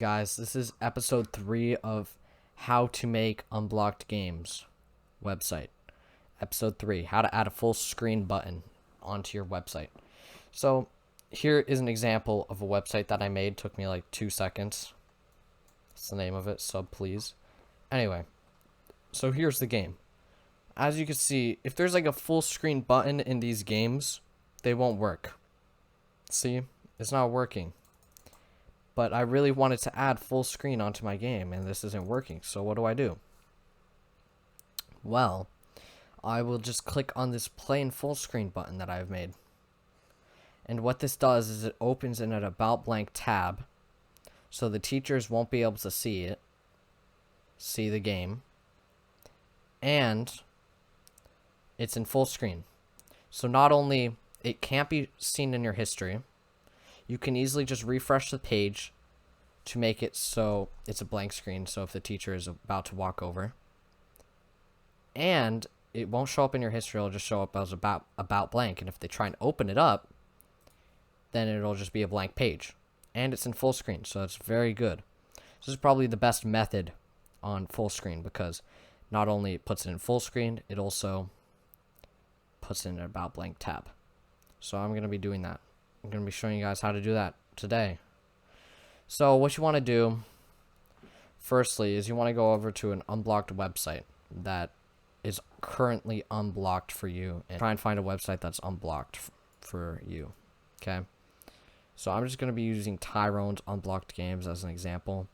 Guys, this is episode 3 of how to make unblocked games website. Episode 3, how to add a full screen button onto your website. So here is an example of a website that I made. Took me like 2 seconds. That's the name of it, sub please. Anyway, so here's the game. As you can see, if there's like a full screen button in these games, they won't work. See, it's not working. But I really wanted to add full screen onto my game, and this isn't working. So what do? Well, I will just click on this plain full screen button that I've made. And what this does is it opens in an about blank tab, so the teachers won't be able to see the game, and it's in full screen. So not only it can't be seen in your history, you can easily just refresh the page to make it so it's a blank screen, so if the teacher is about to walk over. And it won't show up in your history, it'll just show up as about blank. And if they try and open it up, then it'll just be a blank page. And it's in full screen, so it's very good. This is probably the best method on full screen, because not only it puts it in full screen, it also puts it in an about blank tab. So I'm going to be doing that. I'm going to be showing you guys how to do that today. So what you want to do, firstly, is you want to go over to an unblocked website that is currently unblocked for you, and try and find a website that's unblocked for you. Okay? So I'm just going to be using Tyrone's Unblocked Games as an example.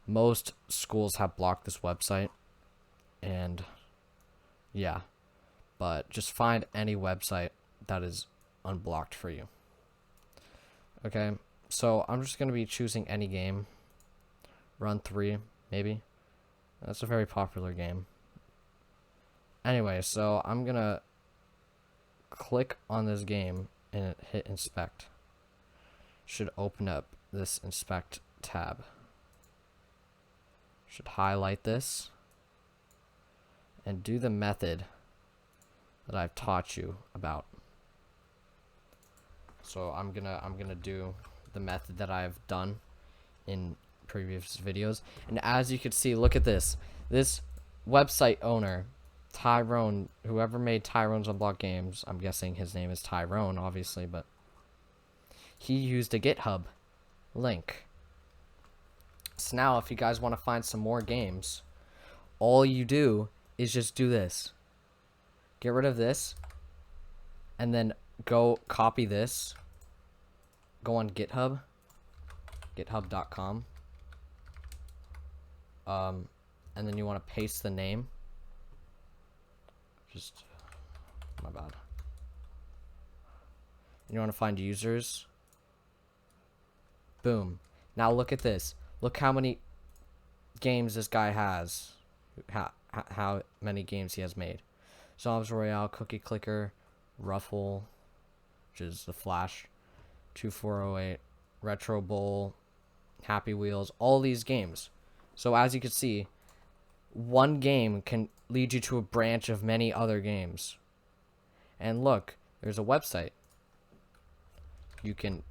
Most schools have blocked this website, and yeah, but just find any website that is unblocked for you. Okay, so I'm just going to be choosing any game. Run 3, maybe. That's a very popular game. Anyway, so I'm going to click on this game and hit inspect. Should open up this inspect tab. Should highlight this and do the method that I've taught you about. So I'm gonna do the method that I've done in previous videos. And as you can see, look at this. This website owner, Tyrone, whoever made Tyrone's Unblocked Games, I'm guessing his name is Tyrone, obviously, but he used a GitHub link. So now if you guys want to find some more games, all you do is just do this. Get rid of this, and then go copy this, go on GitHub, github.com, and then you want to paste the name. Just, my bad. And you want to find users. Boom. Now look at this. Look how many games this guy has. How many games he has made. Zombies Royale, Cookie Clicker, Ruffle, which is the Flash, 2408, Retro Bowl, Happy Wheels, all these games. So as you can see, one game can lead you to a branch of many other games. And look, there's a website. You can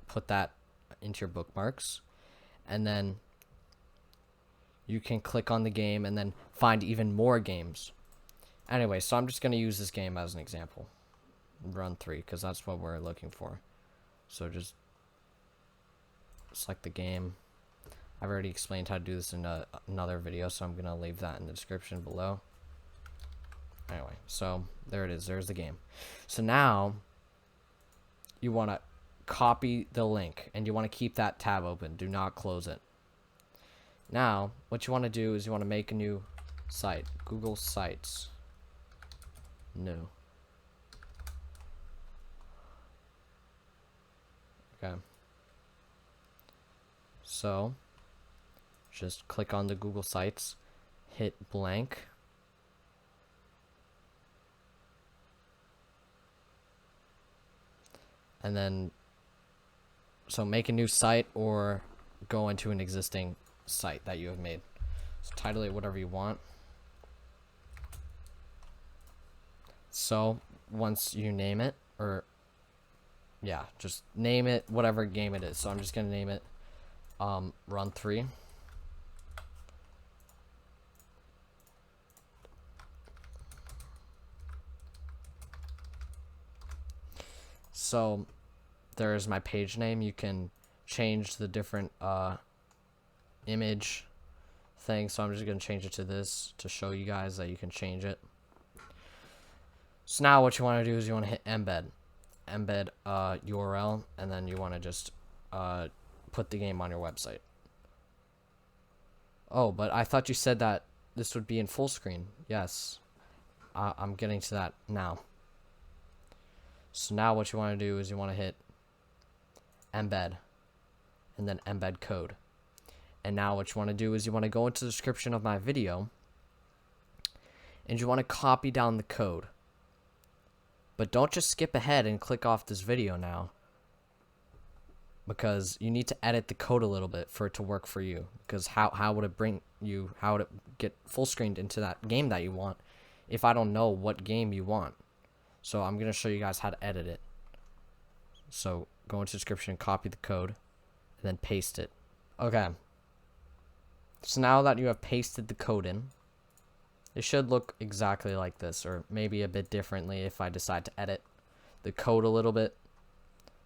put that into your bookmarks, and then you can click on the game and then find even more games. Anyway, so I'm just going to use this game as an example. Run 3, because that's what we're looking for. So just select the game. I've already explained how to do this in another video, so I'm going to leave that in the description below. Anyway, so there it is. There's the game. So now you want to copy the link, and you want to keep that tab open. Do not close it. Now, what you want to do is you want to make a new site. Google Sites. New. Okay. So, just click on the Google Sites, hit blank. And then, so make a new site or go into an existing site that you have made. So title it whatever you want. So once you name it, or yeah, just name it whatever game it is. So I'm just gonna name it run 3. So there's my page name. You can change the different image thing. So I'm just going to change it to this to show you guys that you can change it. So now what you want to do is you want to hit embed URL, and then you want to just put the game on your website. Oh, but I thought you said that this would be in full screen. Yes, I'm getting to that now. So now what you want to do is you want to hit embed and then embed code. And now what you want to do is you want to go into the description of my video and you want to copy down the code. But don't just skip ahead and click off this video now, because you need to edit the code a little bit for it to work for you. Because how would it get full screened into that game that you want if I don't know what game you want? So I'm going to show you guys how to edit it. So go into the description, copy the code, and then paste it. Okay. So now that you have pasted the code in, it should look exactly like this, or maybe a bit differently if I decide to edit the code a little bit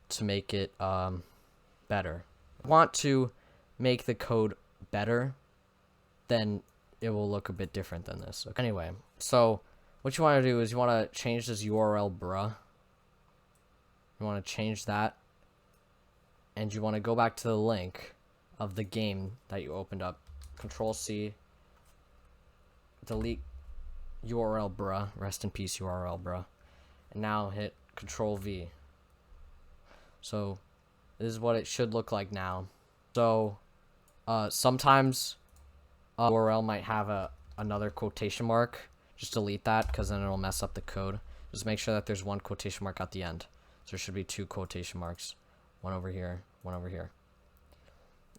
to make it better. If I want to make the code better, then it will look a bit different than this. Okay. Anyway, so what you want to do is you want to change this URL bruh. You want to change that, and you want to go back to the link of the game that you opened up. Control C, delete URL bruh, rest in peace URL bruh, and now hit Control V. So this is what it should look like now. So sometimes URL might have another quotation mark. Just delete that, because then it'll mess up the code. Just make sure that there's one quotation mark at the end. So there should be 2 quotation marks, one over here, one over here.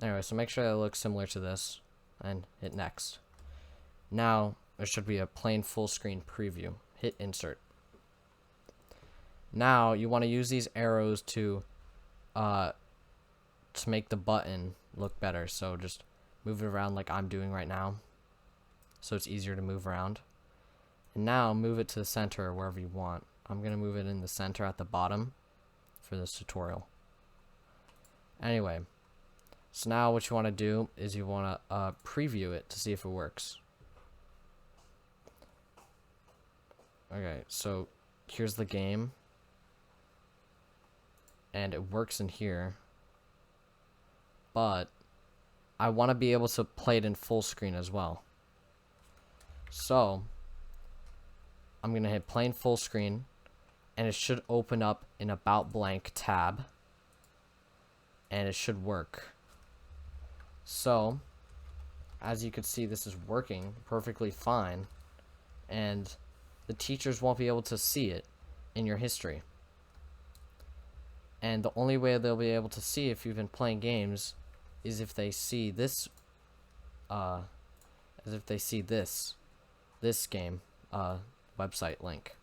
Anyway, so make sure that it looks similar to this, and hit next. Now there should be a plain full screen preview. Hit insert. Now you want to use these arrows to make the button look better. So just move it around like I'm doing right now, so it's easier to move around. And now move it to the center, wherever you want. I'm gonna move it in the center at the bottom for this tutorial. Anyway, so now what you want to do is you want to preview it to see if it works. Okay, so here's the game, and it works in here, but I want to be able to play it in full screen as well. So I'm gonna hit plain full screen, and it should open up in About Blank tab, and it should work. So as you can see, this is working perfectly fine, and the teachers won't be able to see it in your history. And the only way they'll be able to see if you've been playing games is if they see this this game website link.